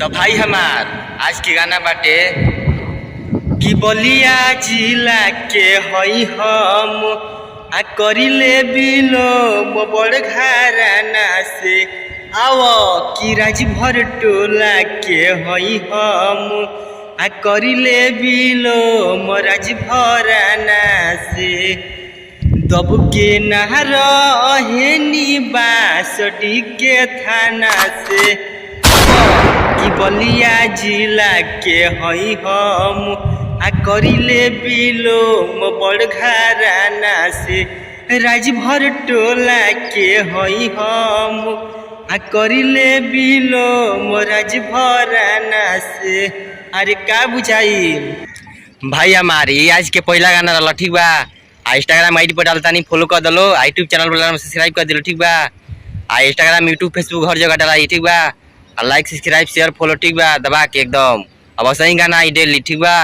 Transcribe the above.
तो भाई हमार आज के गाना बाटे कि बलिया जिला के हई हम आ करिले बिलोम बड़ घराना से आव कि राजभर टोला के हई हम आ करिले बिलोम राजभराना से दब के नहर हेनी बासडी के थाना से कि बलिया जिला के हई हम आ करिले बिलोम बड़ घराना से राजभर टोला के हई हम आ करिले बिलोम राजभराना से। अरे का बुझाई भाई हमारी आज के पहला गाना रहा ठीक बा। इंस्टाग्राम आईडी पर डालता नहीं फॉलो कर दलो, यूट्यूब चैनल पर सब्सक्राइब कर दिलो ठीक बा। इंस्टाग्राम यूट्यूब फेसबुक हर जगह डाला ठीक बा। लाइक सब्सक्राइब शेयर फॉलो ठीक बा दबा के एकदम। अब सही गाना आई डेली ठीक बा।